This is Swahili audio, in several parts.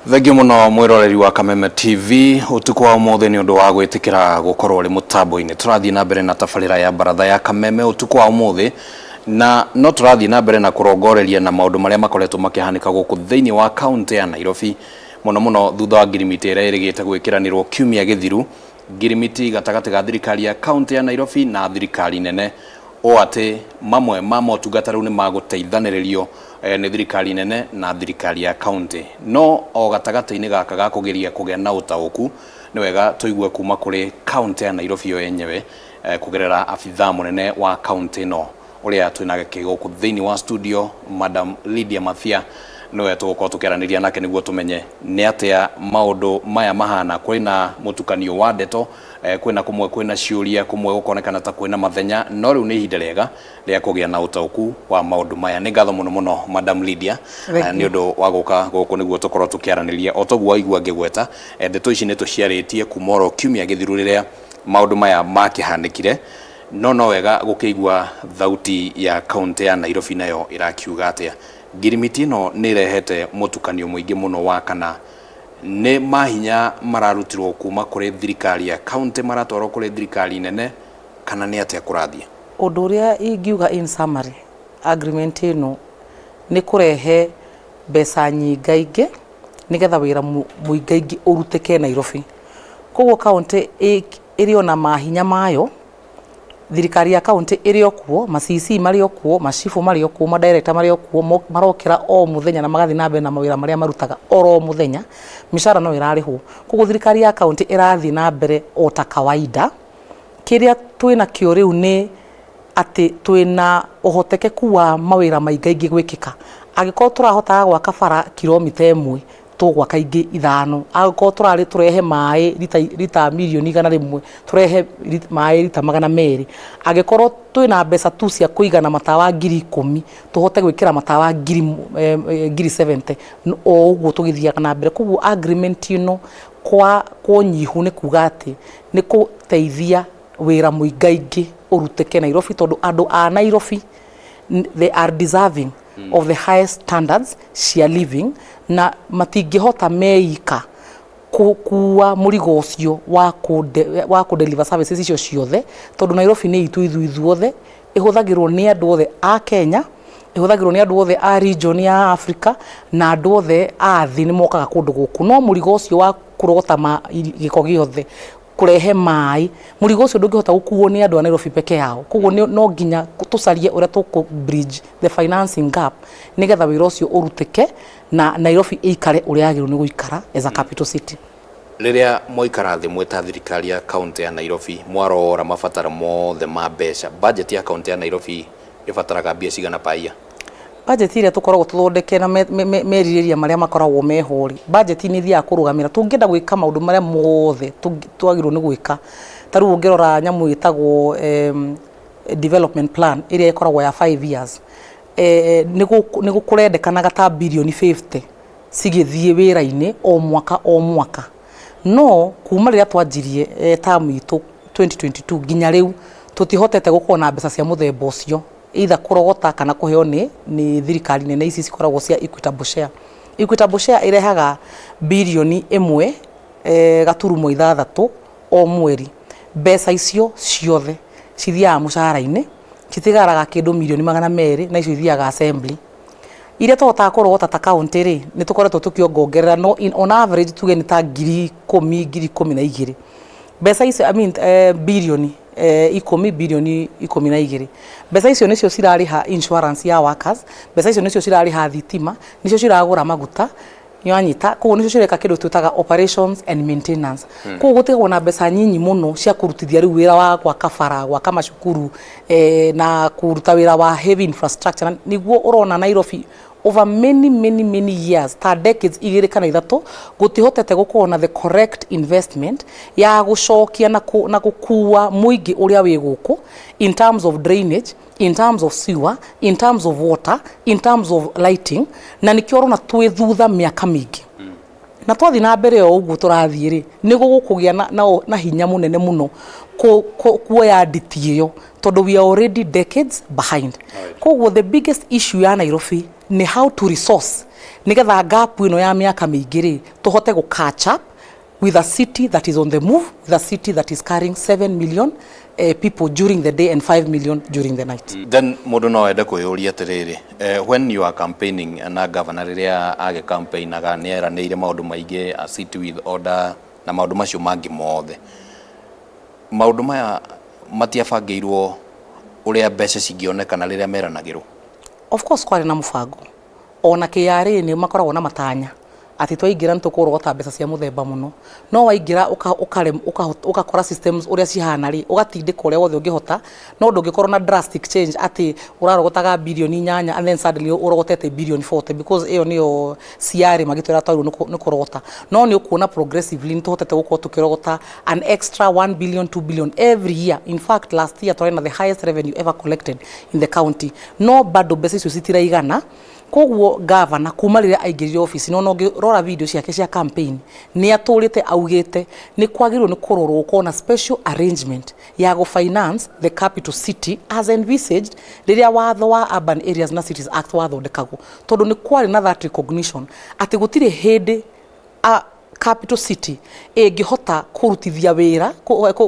Thengi muno mwiroreri wa Kameme TV utuku wa mothe ni undu wa gwitikira gukorwo ri mutambo-ini turathie na mbere na tabarira ya baratha ya Kameme utuku wa mothe na no turathie na mbere na kurongoreria na maundu maria makoretwo makihanika guku thiini wa kaunti ya Nairobi muno thutha wa Ngirimiti ira irigite gwikiranirwo kiumia githiru Ngirimiti gatagati ga thirikari ya kaunti ya Nairobi na thirikari nene o ati mamwe ma motungata riu ni maguteithanirio ni thirikari nene na thirikari ya kaunti no o gatagati-ini gaka ga kugeria kugia na utauku ni wega tuigue kuma kuri kaunti ya Nairobi yo yenyewe kugerera abithaa munene wa kaunti no uria twina gikigo ku thiini wa studio Madam LYDIA MATHIA no tugukorwo tukiaraniria nake niguo tumenye ni atia maundu maya mahana kwina mutukanio wa ndeto kwina kumwe kwina ciuria kumwe gukonekana ta kwina mathenya no riu ni ihinda riega ria kugia na utauku wa maundu maya ni ngatho muno Madam LYDIA ni undu wa guka guku niguo tukorwo tukiaraniria o toguo waigua ngigweta ndeto ici ni tuciaritie kumoro kiumia githiru riria maundu maya makihanikire no wega gukigwa thauti ya kaunti ya Nairobi nayo irakiuga atia Ngirimiti no ni rehete mutukanio mwingi muno wa kana ni mahinya mararutirwo kuma kuri thirikari ya kaunti maratwarwo kuri thirikari nene kana ni atia kurathie undu uria ingiuga in summary agreement ino ni kurehe mbeca nyingaingi nigetha wira muingaingi urutike Nairobi koguo kaunti irio na mahinya mayo thirikari ya kaunti irio kuo macc mario kuo macifu mario kuo ma director mario kuo marokira o muthenya na magathi na mbere na mawira maria marutaga oro muthenya mishara no irarihwo koguo thirikari ya kaunti irathi na mbere o ta kawaida kiria twina kio riu ni ati twina uhotekeku wa mawira maingaingi gwikika agikorwo turahota gwaka bara kilomita 1 tugwaka ingi 5 agikorwo turari turehe mai lita milioni 100 turehe mai lita 200 agikorwo twina mbeca tu cia kuigana matawa 10,000 tuhote gwikira matawa 70 o uguo tugithiaga na mbere koguo agreement ino kwa kunyihu ni kuga ati ni kuteithia wira muingaingi uruteke Nairobi tondu andu a Nairobi they are deserving of the highest standards cia living na matingihota meika kuwa murigo ucio wa ku deliver services icio ciothe tondu Nairobi ni itu ithuothe ihuthagirwo ni andu othe a Kenya ihuthagirwo ni andu othe a region ya Africa na andu othe a thi ni mokaga kundu guku no murigo ucio wa kurogota giko giothe kurehe mai murigo ucio ndungihota gukuo ni andu a Nairobi peke yao koguo no nginya tucarie uria tuku bridge the financing gap nigetha wira ucio urutike na Nairobi ikare uria agiru ni guikara as a capital city riria moikara thi mweta thirikari ya kaunti ya Nairobi mwarora mabatara mothe ma mbeca budget ya kaunti ya Nairobi ibataraga mbia cigana paia budget iria tukoragwo tuthondeke na meririria maria makoragwo mehori budget ni thia kurugamira tungienda gwika maundu maria mothe twagirwo ni gwika taru ungirora nyamu itagwo development plan iria ikoragwo ya 5 years ni gukurendekanaga ta bilioni 50 cigithie wira-ini o mwaka no kuma riria twanjirie tamu itu 2022 ginya riu tutihotete gukorwo na mbeca cia muthemba ucio either kurogota kana kuheo ni thirikari nene ici cikoragwo cia equitable share irehaga bilioni 1 gaturumo 6 o mweri mbeca icio ciothe cithiaga mushahara-ini citigaraga kindu milioni 200 na icio ithiaga assembly iria tuhotaga kurogota ta county ri ni tukoretwo tukiongongerera no on average tuge ni ta 10,000 mbeca icio bilioni 10 bilioni 12 mbeca icio nicio cirariha insurance ya workers mbeca icio nicio cirariha thitima nicio ciragura maguta nyanyita koguo nicio cireka kindu twitaga operations and maintenance koguo gutigwo na mbeca nyinyi muno cia kurutithia riu wira wa gwaka bara gwaka macukuru na kuruta wira wa heavy infrastructure niguo urona Nairobi over many years ta decades igiri kana ithatu gutihotete gukorwo na the correct investment ya gucokia na gukua muingi uria wi guku in terms of drainage in terms of sewer in terms of water in terms of lighting na nikio rona twi thutha miaka mingi na twathi na mbere o uguo turathie ri ni gugukugia na hinya munene muno kuoya nditi iyo tondu we are already decades behind. Koguo the biggest issue ya Nairobi ni how to resource nigetha gap ino ya miaka mingi ri tuhote gu catch up with a city that is on the move, with a city that is carrying 7 million people during the day and 5 million during the night. Then mundu no ende kuyuria atiriri, when you are campaigning na governor riria age campaign aga nieranire maundu maingi, a city with order na maundu macio mangi mothe, maundu maya matiabangirwo uria mbeca cingionekana riria meranagirwo? Of course kwari na mubango ona KRA ni makoragwo na matanya ati twaingira ntukurogota mbeca cia muthemba muno, no waingira ukakora systems uria cihana ri ugatindika uria wothe ungihota, no ndungikorwo na drastic change ati urarogotaga bilioni 8 and then suddenly urogotete bilioni 40 because iyo niyo ciari magitwira twaru ni kurogota, no ni ukuona progressively ntuhotete gukorwo tukirogota an extra 1 billion 2 billion every year. In fact last year twarena the highest revenue ever collected in the county, no bado mbeca icio citiraigana. Koguo governor kuma riria aingirire office no ngirora video ciake cia campaign ni aturite augite ni kwagirwo ni kurorwo kona special arrangement ya go finance the capital city as envisaged riria watho wa Urban Areas na Cities Act wathondekagwo, tondu ni kwari na that recognition ati gutire hindi a capital city ingihota kurutithia wira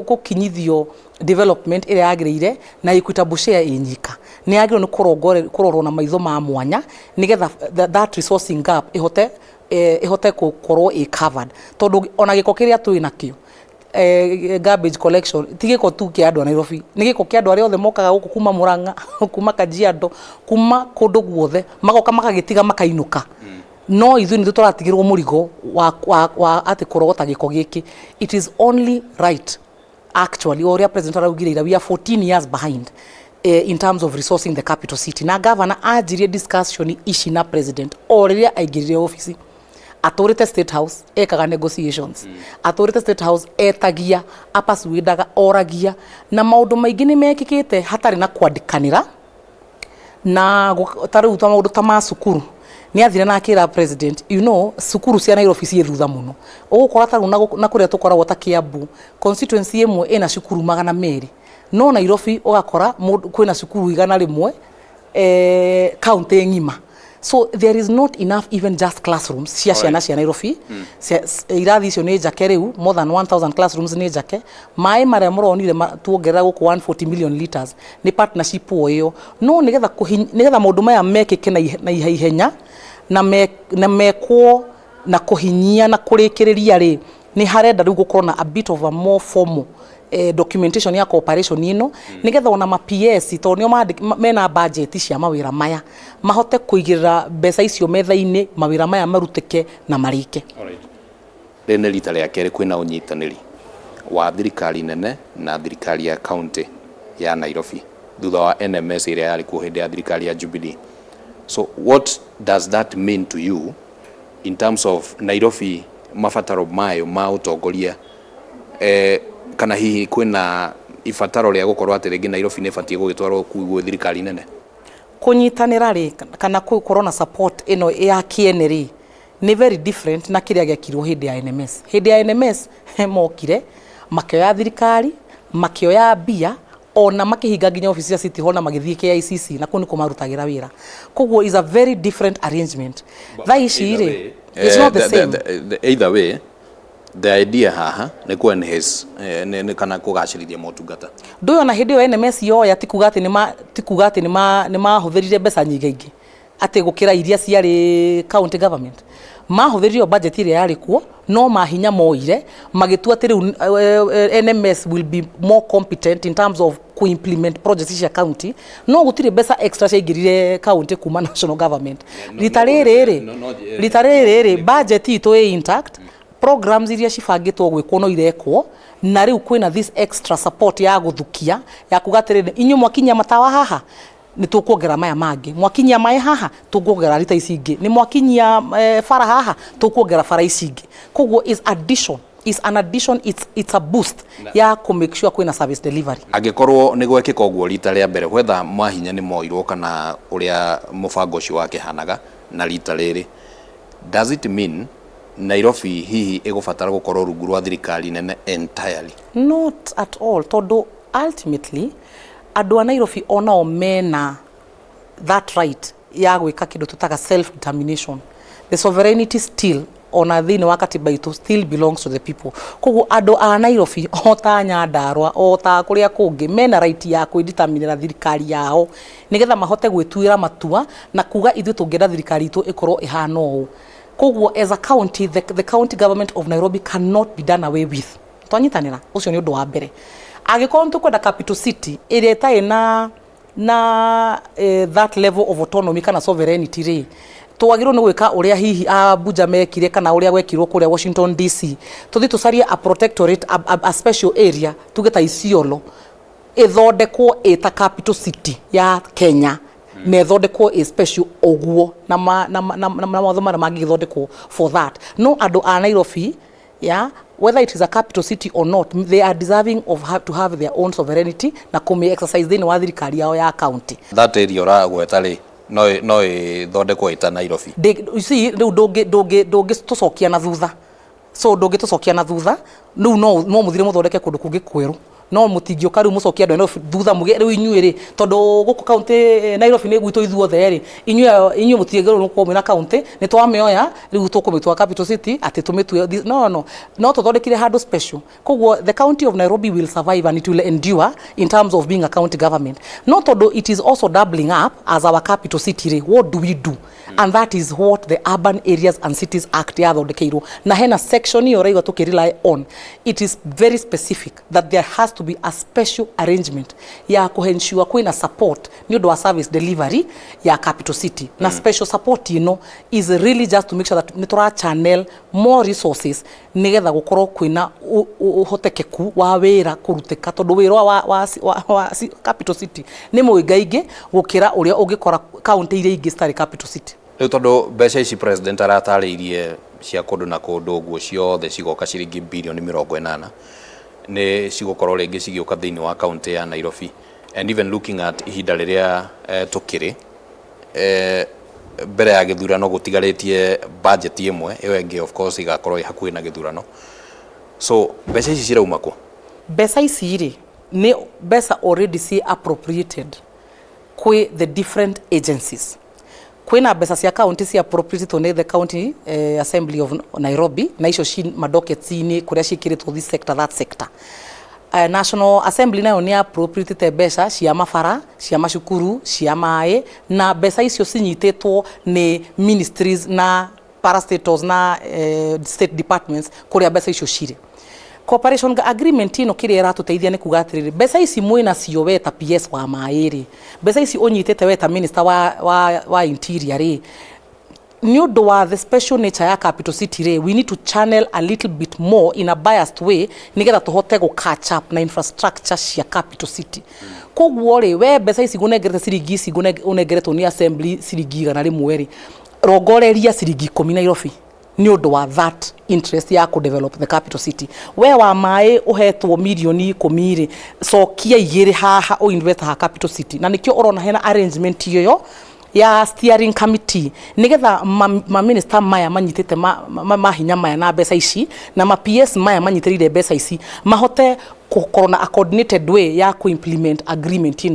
kukinyithio development ire agirire na equitable share inyika. Ni agirwo ni kurorwo na maitho ma mwanya nigetha that resourcing gap ihote gukorwo covered, tondu ona giko kiria twi nakio garbage collection tigiko tu ki andu a Nairobi, ni giko ki andu aria othe mokaga guku kuma Murang'a kuma Kajiado kuma kundu guothe magoka makagitiga makainuka. No ithu ni turatigirwo murigo wa ati kurogota giko giki. It is only right actually oria president araugire we are 14 years behind in terms of resourcing the capital city. Na governor ajirie discussion ici na president oriria aigirire office, aturite state house ekaga negotiations, aturite state house etagia apasuidaga oragia na maundu maingi ni mekikite hatari na kwandikanira na tariu ta maundu ta masukuru ni athire na akira president, you know sukuru cia Nairobi cie thutha muno ugukora taru na kuria tukoragwo ta Kiambu constituency imwe ina cukuru 200, no Nairobi ugakora kwina cukuru 100 county ngima. So there is not enough even just classrooms cia ciana cia Nairobi. Irathi icio ni njake riu more than 1000 classrooms ni njake. Mai maria muronire tuongerera guku 140 million liters ni partnership iyo, no nigetha maundu maya mekike na ihenya na mekwo na kuhinyia na kurikiriria ri ni harenda riu gukorwo na a bit of a more formal documentation ya cooperation ino nigetha ona ma PS to nio mena budget cia mawira maya mahote kuigirira mbeca icio metha-ini mawira maya marutike na marike. Alright, rene rita ria keri kwina unyitaniri wa thirikari nene na thirikari ya county ya Nairobi thutha wa NMS iria yari ku hindi ya thirikari ya Jubilee. So what does that mean to you in terms of Nairobi mafataro mayo ma utongoria kana hihi kwina ifataro ria gukorwo ati ringi Nairobi ne fatie gugitwarwo kuigwo thirikari nene? Kunyitanira ri kana corona support ino ya kieneri ni very different na kiria giakirwo hindi ya NMS. Hindi ya NMS mokire makioya thirikari makioya bia ona makihinga nginya ofisi ya City Hall na magithie KICC na kuni kumarutagira wira. Koguo is a very different arrangement. Thaiciri it's not the same. Either way the idea haha ni ku enhance ni kana kugacirithia motungata nduyo na hindi yo NMS yoya tikugati ni mahuthirire mbeca nyingi ati gukira iria ciari county government mahuthirire budget iria yari kuo no mahinya moire magitua ati riu NMS will be more competent in terms of ku implement projects cia county, no gutire mbeca extra ciaingirire county kuma national government. Ritarere budget itu intact, programs iria cibangitwo gwikwo no irekwo na riu kwina this extra support ya guthukia ya kugatirire inyu mwakinya matawa haha ni tukuongera maya mangi, mwakinya mai haha tukuongera rita icingi, ni mwakinya fara haha tukuongera fara icingi. Koguo is an addition, it's a boost ya ku make sure kwina service delivery. Agikorwo ni gwekika ogwo rita ria mbere whether mahinya ni moirwo kana uria mubango ucio wake hanaga na rita riri, does it mean Nairobi hihi igubatara gukorwo rungu rwa thirikari nene entirely? Not at all, todo ultimately andu a Nairobi onao mena that right ya gwika kindu tutaga self determination. The sovereignty still ona thini wa katiba itu still belongs to the people. Koguo andu a Nairobi ota Nyandarua ota kuria kungi mena right ya kwidetermine na thirikari yao nigetha mahote gwituira matua na kuga ithu tungenda thirikari itu ikorwo ihana uu. Koguo as a county, the county government of Nairobi cannot be done away with. Twanyitanira ucio ni undu wa mbere. Agikorwo tukwenda capital city iria itai na that level of autonomy kana sovereignty ri twagirwo ni gwika uria hihi Abuja mekire kana uria gwekirwo kuria Washington DC tuthi tucarie a protectorate a special area tugeta Isiolo ithondekwo eta capital city ya Kenya na ithondekwo a special oguo na mawatho mara magithondekwo for that. No andu a Nairobi, yeah, whether it is a capital city or not, they are deserving of to have their own sovereignty na kume exercise thini wa thirikari yao ya county. That area uragweta ri no ithondekwo ita Nairobi. You see, doge tucokia na thutha. So doge tucokia na thutha, no muthire muthondeke kundu kungi kweru. No mutingio kari mucokia andu Nairobi thutha muge riu inyuiri tondu guku county Nairobi ni gwitu ithuothe ri inyu mutigero no kwa na county ni twameoya riu tukumitwa capital city ati tumitwe no tuthondekire handu special. Koguo the county of Nairobi will survive and it will endure in terms of being a county government. Not although it is also doubling up as our capital city ri. What do we do? And that is what the Urban Areas and Cities Act yathondekeirwo na hena section yo raigo tukirely on. It is very specific that there has to be a special arrangement ya kuhensure kwina support ni undu wa service delivery ya capital city. Na special support is really just to make sure that nitura channel more resources nigetha gukorwo kwina uhotekeku wa wira kuruteka tondu wira wa capital city ni muingaingi gukira uria ungikora county iria ingi stari capital city. Riu tondu mbeca ici president aratariirie cia kundu na kundu guo ciothe cigoka ciringi bilioni 80 ni cigukorwo ringi cigioka thiini wa county ya Nairobi. And even looking at ihinda riria tukiri mbere ya githurano gutigaritie budget imwe iyo ingi of course igakorwo hakuhi na githurano. So mbeca ici cirauma ku? Mbeca ici ri ni mbeca already see appropriated kwi the different agencies. Kwina mbeca cia county cia appropriated to the county assembly of Nairobi na icio ci madoketi-ini kuria cikiritwo this sector that sector. National Assembly nayo ni appropriated mbeca cia mabara cia macukuru cia mai na mbeca icio cinyitetwo ni ministries na parastatals na state departments kuria mbeca icio cire. Cooperation agreement ino kiria iratuteithia ni kuga atiriri mbeca ici mwina cio weta PS wa mairi mbeca ici unyitete weta minister wa interior ri ni undu wa the special nature ya capital city ri we need to channel a little bit more in a biased way nigetha tuhote go catch up na infrastructure cia capital city. Koguo ri we mbeca ici gunegerete ciringi ici unegeretwo ni assembly ciringi 100 ri rogoreria ciringi 10 Nairobi ni undu wa that interest ya ku develop the capital city. We wa mai uhetwo milioni 10 ri cokia 2 haha o invest ha capital city na nikio urona hena arrangement yo ya steering committee nigetha ma minister maya manyitete mahinya maya na mbeca ici na ma PS maya manyitirire mbeca ici mahote kukorona a coordinated way ya ku implement agreement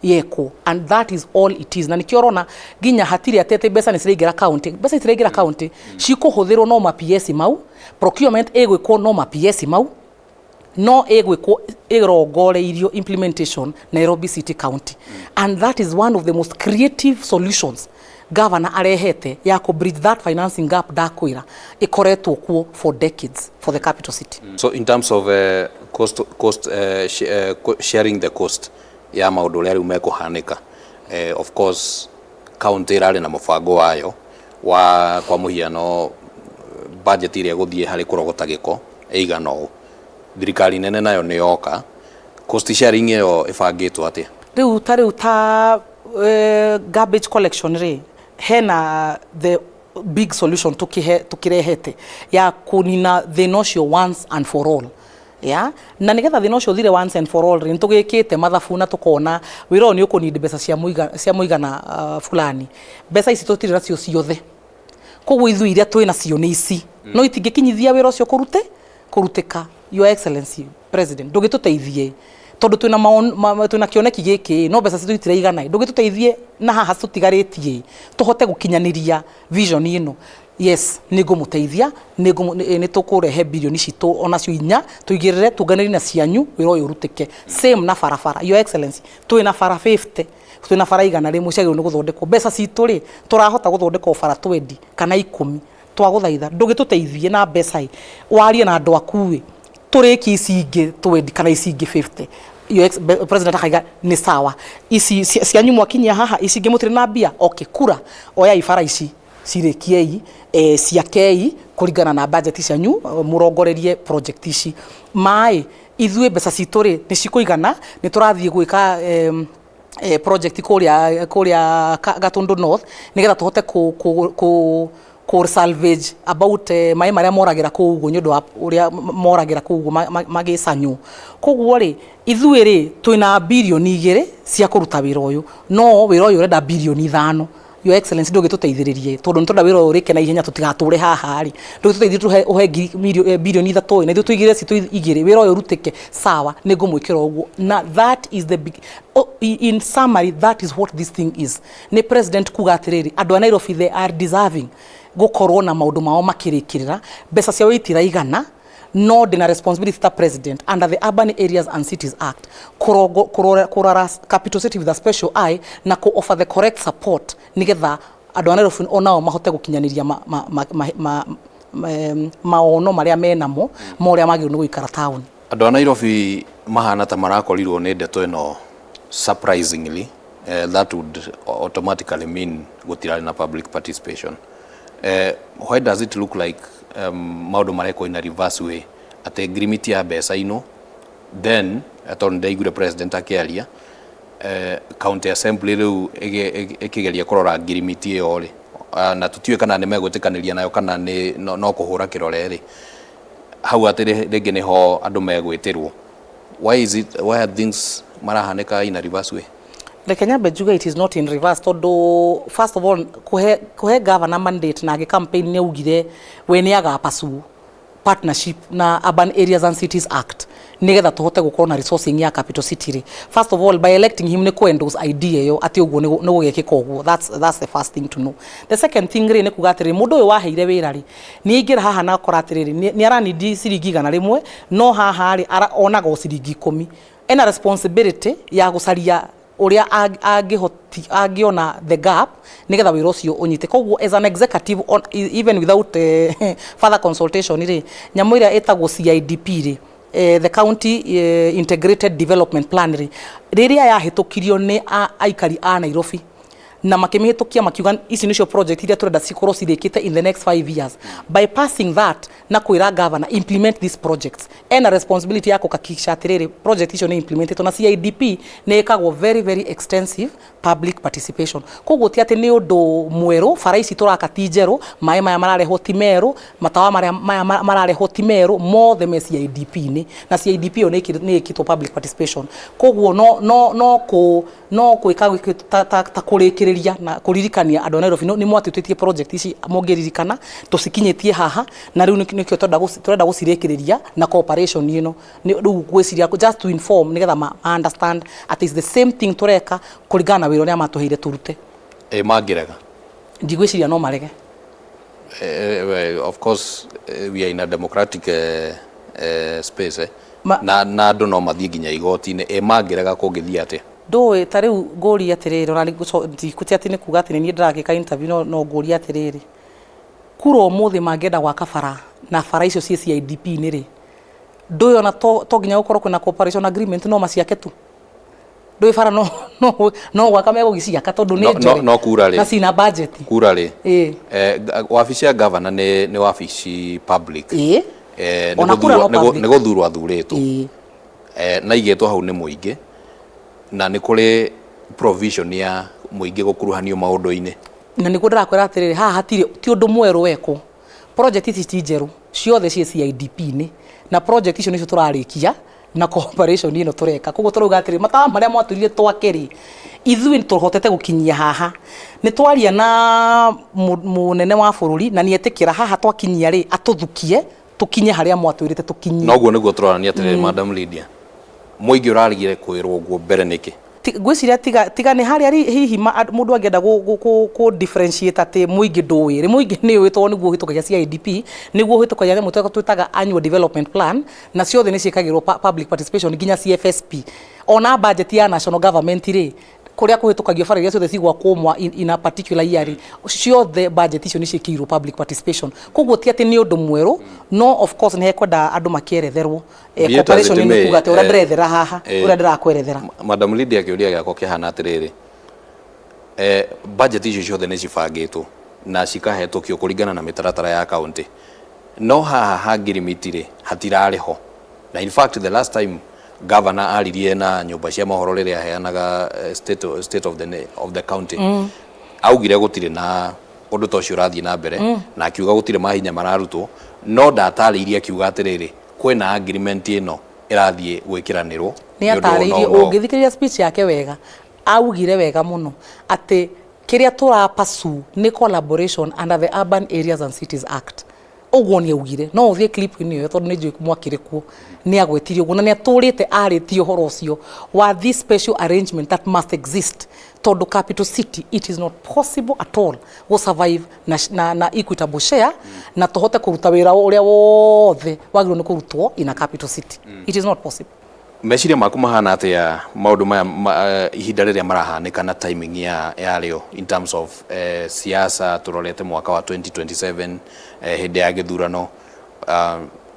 yeko, and that is all it is. Na nikio urona ginya hatiri atete mbeca ni ciregira county mbeca ciregira county cikuhuthirwo no ma PS mau procurement egwiko no ma PS mau no egwiko irogoreirio implementation Nairobi City County. And that is one of the most creative solutions governor arehete ya ku bridge that financing gap dakwira ikoretwo kuo for decades for the capital city. So in terms of sharing the cost ya maundu ria riu mekuhanika, of course county rari na mubango wayo wa kwa muhiano budget iria guthie hari kurogota giko eigana o thirikari nene nayo ni yoka cost sharing yo ifangitwo atia riu ta garbage collection ri hena the big solution tukirehete ya kunina the notion once and for all. Yeah, na nigetha thina ucio thire once and for all ri tugikite mathabu na tukona wira ni ukunidi mbeca cia muigana fulani mbeca ici tutire nacio ciothe koguo ithui iria twina cio ni ici no itingikinyithia wira ucio kuruteka. Your Excellency President ndugituteithie tondu twina kioneki giki no mbeca citu itiraigana ndugituteithie na haha tutigaritie tuhote gukinyaniria vision ino. Yes, ningumuteithia ni tukurehe bilioni citu onacio inya tuigirire tunganiri na cianyu wira uyu urutike. Same na farafara. Your Excellency twina fara 50 twina fara igana rimwe ciagirwo ni guthondekwo mbeca citu ri turahota guthondekwo fara 20 kana 10 twaguthaitha ndugituteithie na mbeca warie na andu aku turiki icingi 20 kana icingi 50. Your President akaiga ni sawa ici cianyu mwakinyia haha icingi mutire na mbia okay kura oya ifara ici cirekiei ciakei kuringana na budget cianyu murongorerie project ici mai ithue mbeca citu ri ni cikuigana ni turathie gwika project kuria Gatundu North nigetha tuhote ku salvage about mai maria moragira kuugo nyondo uria moragira kuugo magicanyu koguo ri ithue ri twina bilioni 2 cia kuruta wira uyu no wira uyu renda bilioni 5. Your Excellency ndugituteithiririe tondu ntonda wira uyu rike na ihenya tutigature haha ri ndugituteithiririe uhe bilioni 3 na ithu tuigire citu igire wira uyu rutike sawa ningumwikira uguo na that is the big in summary that is what this thing is. Ni President kuga atiriri andu a Nairobi they are deserving gukorwo na maundu mao makirikirira mbeca ciao itiraigana no dina responsibility ta President under the Urban Areas and Cities Act kurora capital city with a special eye na ku offer the correct support nigetha andu a Nairobi onao mahote gukinyaniria maono maria menamo moria magiru ni guikara town. Andu a Nairobi mahana ta marakorirwo ni ndeto ino surprisingly that would automatically mean gutirari na public participation. Why does it look like maundu mareko in a reverse way at Ngirimiti ya mbeca ino then atondu ndaigure President akiaria county assembly riu ikigeria kurora Ngirimiti iyo ri na tutiwe kana ni megutikanĩria nayo kana ni no kuhura kiroreri hau atiri ringi niho andu megwitirwo. Why are things marahaneka in a reverse way? The Kenya Bejuga it is not in reverse todo. First of all kuhe governor mandate na campaign ne ugire we ni aga pasu partnership na Urban Areas and Cities Act nigetha tuhote gukorwo na resourcing ya capital city ri. First of all by electing him ne ku endorse idea yo ati uguo ne gugekika uguo. That's the first thing to know. The second thing ri ne kuga atiri mundu uyu waheire wira ri ni ingira haha na akora atiri ni arani ciringi igana rimwe no haha ri onaga ciringi 10 ena responsibility ya gucaria uria agiona the gap nigetha wira ucio unyite koguo as an executive on, even without further consultation ri nyamu ira etagwo CIDP ri the county integrated development plan ri riria yahitukirio ni aikari a Nairobi na makimihitukia makiuga ici nicio project iria turenda cikorwo cirikite in the next 5 years. By passing that na kuira governor implement these projects and a responsibility yako kakisha atiriri project icio ni implemented na CIDP ne ikagwo very extensive public participation koguo ti ati ni undu mweru fara ici turakatijeru mai maya marare hotimeru matawa maya marare hotimeru more the CIDP ni na CIDP ni ikito public participation koguo no kuika ta kurikiriria na kuririkania andu a Nairobi ni mwatutitie project ici mongeririkana tucikinyitie haha na riu nikio turenda gucirikiriria na cooperation ino riu gwiciria just to inform nigetha ma understand at is the same thing tureka kuringana na wira uria matuheire turute mangirega ndigwiciria no marege. Of course we are in a democratic space na andu no mathie nginya igoti-ini mangirega kungithia atia ndoe ta riu nguri atiriri ona ndikuti ati ni kuga ati ni ndiragika interview no nguri atiriri kuro muthi mangenda gwa kabara na bara icio cia CIDP ni ri ndoe ona to nginya gukorwo kwina cooperation agreement no maciake tu ndoe bara no gwaka megugiciaka tondu ni njore no kura ri na sina budget kura ri wabici ya governor ni wabici public ni guthurwa thuritwo na igetwo hau ni muingi na ni kuri provision ya muingi gukuruhanio maundu-ini na niguo ndirakwira atiriri haha hatiri ti undu mweru weko project ici ti njeru ciothe cia CIDP ni na project icio nicio turarikia na cooperation ino tureka koguo turuga atiri matawa maria mwatwirire twakeri ithui tuhotete gukinyia haha ni twaria na munene wa bururi na nietikira haha twakinyia ri atuthukie tukinye haria mwatwirite tukinyie noguo niguo turarania atiri Madam Lydia muingi urarigire kwirwo guo mbere niki gwiciria tiga ni haria hihi mundu angenda ku differentiate ati muingi nduwire muingi ni witwo niguo hitukagia CIDP niguo hitukagia nemu twitaga annual development plan na ciothe ni ciikagirwo public participation nginya CFSP ona budget ya national government ri kuria kuhitukagio bara iria ciothe cigwa kumwa in a particular year ciothe budget icio ni ciikirwo public participation koguo ti ati ni undu mweru no of course ni hekwenda andu makieretherwo cooperation ni kuga ati ura ndirethera haha ura ndirakwerethera Madam Lydia kiuria giako kihana atiriri budget icio ciothe ni cibangitwo na cikahetũkio kuringana na mitaratara ya county no haha Ngirimiti ri hatirariho na in fact the last time governor aririe na nyumba cia mohoro riria heanaga state of the county augire gutire na undu tocio rathie na mbere na akiuga gutire mahinya mararutwo no datariirie akiuga atiriri kwina agreement ino irathie gwikiranirwo ni atariirie ungithikiriria speech yake wega augire wega muno ati kiria turapasu ni collaboration under the Urban Areas and Cities Act uguo ni augire no uthie clip ni yo tondu ni njui mwakire kuo ni agwetirie uguo na ni aturite aritie horo ucio wa this special arrangement that must exist tondu capital city it is not possible at all go survive na equitable share na tohote kuruta wira uria wothe wagiro ni kurutwo in a capital city it is not possible. Meciria maku mahana atia maundu maya ihinda riria marahanika na timing ya rio in terms of siasa turorete mwaka wa 2027 hinde ya githurano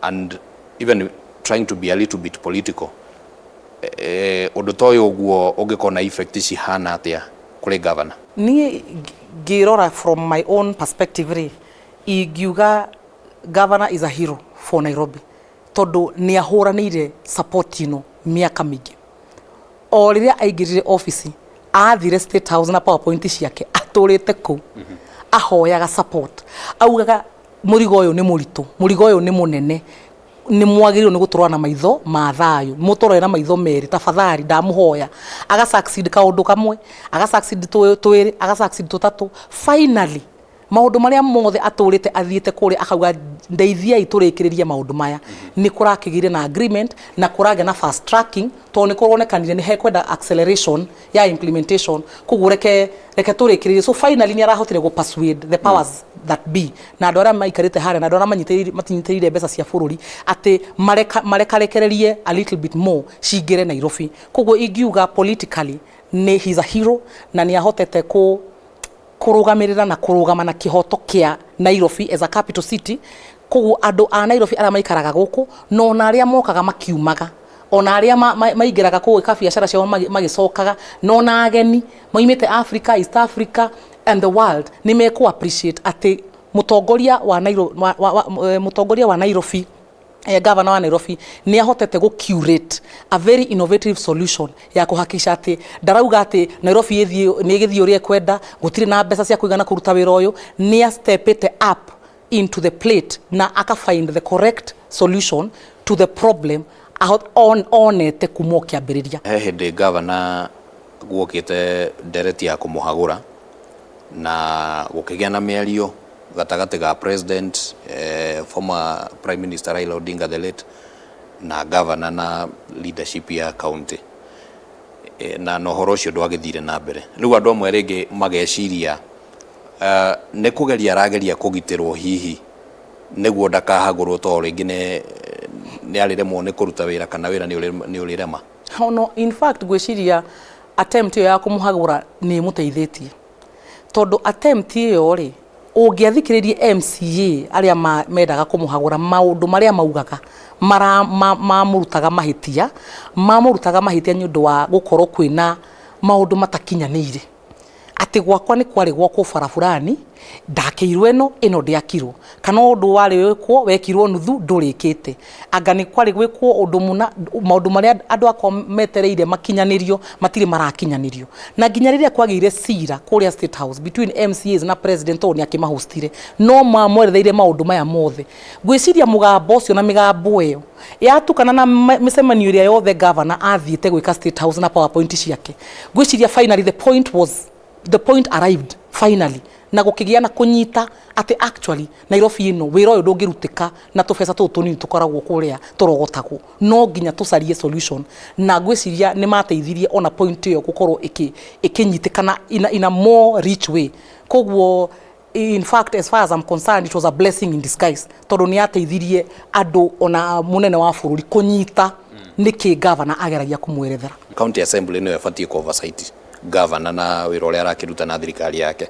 and even trying to be a little bit political undu toyo uguo ungikona effect cihana atia kuri governor ni girora from my own perspective ri igiuga governor is a hero for Nairobi tondu ni ahuranire support ino miaka mingi o riria aingirire office athire State House na PowerPoint ciake aturite ku ahoyaga support augaga murigo uyu ni muritu murigo uyu ni munene ni mwagiriro ni guturwa na maitho ma thayu muturwe na maitho meri tafadhali ndamuhoya aga succeed kaundu kamwe aga succeed twiri aga succeed tutatu finally maundu maria mothe aturite athiite kuri akauga ndeithia iturikiriria maundu maya ni kurakigire na agreement na kurage na fast tracking to ni kuronekanire ni hekwenda acceleration ya implementation kugureke turikiririe so finally ni arahotire go persuade the powers that be na andå arĩa maikarĩte harĩa na andå arĩa manyitĩrĩire mbeca cia bũrũri atĩ marekarekererie a little bit more cingĩre Nairobi koguo ingiuga politically he's a hero na nĩ ahotete kurugamirira na kurugama na kihoto kia Nairobi as a capital city koguo andå a Nairobi arĩa maikaraga gũkũ no na arĩa mokaga makiumaga ona aria maigeraga kuweka biashara ciao magicokaga no na ageni moimite Africa East Africa and the world ni meku appreciate ati mutongoria wa Nairobi governor wa Nairobi ni ahotete go curate a very innovative solution ya kuhakikisha ati ndarauga ati Nairobi ni igithio ria kwenda gutire na mbeca cia kuigana kuruta wira uyu ni a step it up into the plate na aka find the correct solution to the problem onete kumo kiambiriria hindi governor guokite ndereti ya kumuhagura na gukigia na miario gatagati ga president former prime minister Raila Odinga the late na governor na leadership ya county na nohoro cio ndwagithire na mbere riu andu amwe ringi mageciria ne kugeria rageria kugitirwo hihi niguo ndakahagurwo to ringi ni ariremwo ni kuruta wira kana wira ni urirema no in fact gwiciria attempt ya kumuhagura ni muteithitie tondu attempt iyo ri ungiathikiririe MCA aria mendaga kumuhagura maundu maria maugaga mamurutaga mahitia ni undu wa gukorwo kwina maundu matakinyanire ati gwakwa ni kwari gwako bara fulani ndakirwe ino ndiakirwo kana undu wari wekwo wekirwo nuthu ndurikite anga ni kwari gwekwo undu muna maundu maria andu akwa metereire makinyanirio matiri marakinyanirio na nginya riria kwagire cira kuria State House between MCAs na president oni akimahostire no mamweretheire maundu maya mothe gwiciria mugambo ucio na migambo iyo yatukana na micemanio iria yothe governor athiite gwika State House na PowerPoint ciake gwiciria finally the point arrived finally na gukigia na kunyita ati actually Nairobi ino wira uyu ndungirutika na tubesa tunini tukoragwo kuria turogotagwo no nginya tucarie solution na gwiciria ni mateithirie ona point iyo gukorwo ikinyitikana in a more rich way kogwo in fact as far as I'm concerned it was a blessing in disguise tondu ni ateithirie andu ona munene wa bururi kunyita niki governor ageragia kumwerethera county assembly no yafatie ko oversight governor na wira uria arakiruta na thirikari yake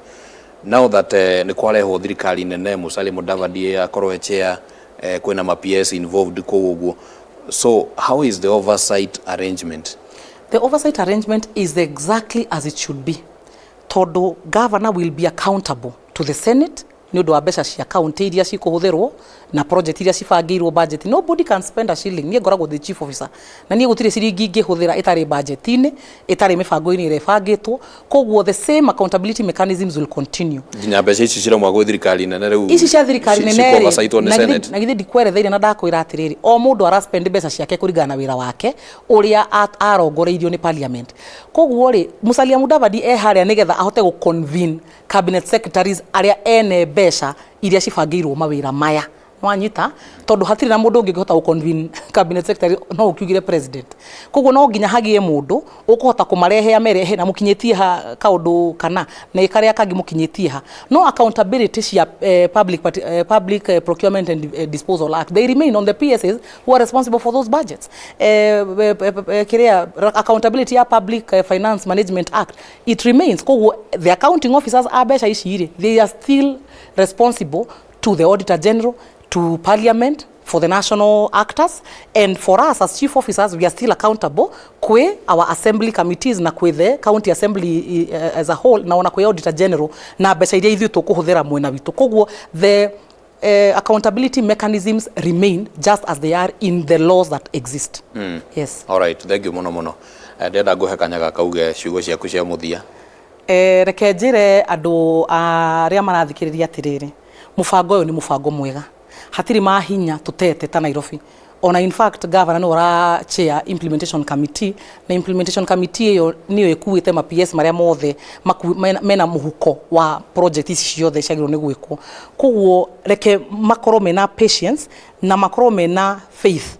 now that ni kwareho thirikari nene Musalia Mudavadi akorwo chair kwena ma PS involved koguo so how is the oversight arrangement? The oversight arrangement is exactly as it should be. Todo governor will be accountable to the Senate ni undu wa mbeca cia county iria cikuhuthirwo na project iria cibangirwo budget. Nobody can spend a shilling. Nie ngoragwo the chief officer na nie gutire ciringi ingihuthira itari budget-ini itari mibango-ini ire bangitwo kogwo the same accountability mechanisms will continue. Nginya mbeca ici ciromwa gwi thirikari nene riu ici cia thirikari nene na githe ndikweretheire na ndakwira atiriri o mundu ara spend mbeca ciake kuringana na wira wake uria arongoreirio ni parliament kogwo ri Musalia Mudavadi haria nigetha ahote gu convene cabinet secretaries aria ene mbeca iria cibangirwo mawira maya wanyita tondu hatiri na mundu ungihota gu convene cabinet secretary no ukiugire president kogwo no nginya hagie mundu ukuhota kumarehe amerehe na mukinyitie ha kaundu kana na ikaria kangi mukinyitie ha no accountability cia public procurement and disposal act they remain on the PSs who are responsible for those budgets accountability ya public finance management act it remains kogwo the accounting officers abesha ishire they are still responsible to the auditor general to parliament for the national actors and for us as chief officers we are still accountable kwe our assembly committees na kwe the county assembly as a whole na ona kwe auditor general na mbeca iria ithuĩ tukuhuthira mwena witu kogwo the accountability mechanisms remain just as they are in the laws that exist. Yes. All right, thank you muno ndenda nguhe kanyaga kauge ciugo ciaku cia muthia reke njire andu aria marathikiriria atiriri mubango uyu ni mubango mwega hatiri mahinya tutete ta Nairobi ona in fact governor no ra chair implementation committee na implementation committee iyo niyo ikuite ma PS maria mothe mena muhuko wa project ici ciothe ciagirwo ni gwikwo kogwo reke makorwo mena patience na makorwo mena faith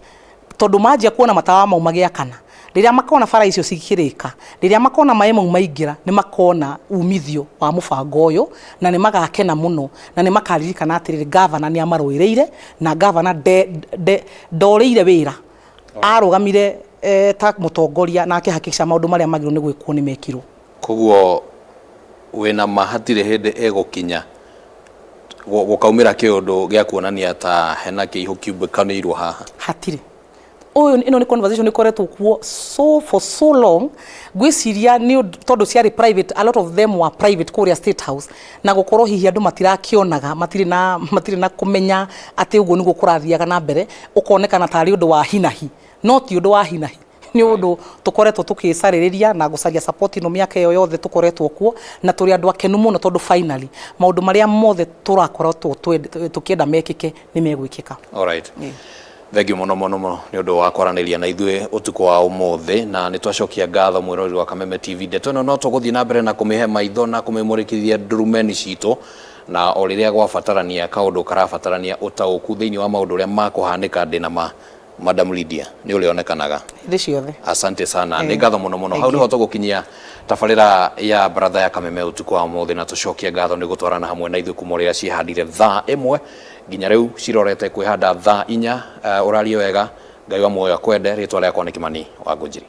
tondu manjia kuona matawa maumagia kana riria makona bara icio cikirika riria makona maemo maingira ni makona umithio wa mubango uyu na ni magakena muno na ni makaririkana atiriri governor ni amaroireire na governor ndoreire wira arugamire ta mutongoria na akihakikisha maundu maria magirwo ni gwikwo ni mekirwo kogwo wena mahatire hende egokinya gukaumira kiundu gia kuonania ta hena kiihukibkanirwo haha hatire ino ni conversation ni koretwo kuo for so long gwiciria ni tondu ciari private a lot of them were private kuria State House na gukorwo hihi andu matirakionaga matiri na kumenya ati uguo niguo kurathiaga na mbere ukonekana tari undu wa hinahi not undu wa hinahi ni undu tukoretwo tukicariria na gucaria support no miaka iyo yothe tukoretwo kuo na turi andu akenu muno tondu finally maundu maria mothe turakoretwo tukienda mekike ni megwikika. All right. Thank you muno ni undu wa kwaraniria na ithuĩ utuko wa umothe na ni twacokia ngatho mwirori wa Kameme TV ndeto no tuguthii na mbere na kumihe maitho na kumimurikithia ndurumeni citu na o riria gwabatarania kaundu karabatarania utauku thiini wa maundu ria makuhanika ndina ma Madam Lydia ni ulionekanaga ndiciothe. Asante sana ni ngatho muno hau niho tugukinyia tabarira ya baratha ya Kameme utuko wa umothe na tucokia ngatho ni gutwarana hamwe na ithuĩ kumurira cihandire thaa imwe nginya riu cirorete kwihanda thaa 4 urario wega ngai wa muoyo akwende ritwa riakwa ni Kimani wa Ngunjiri.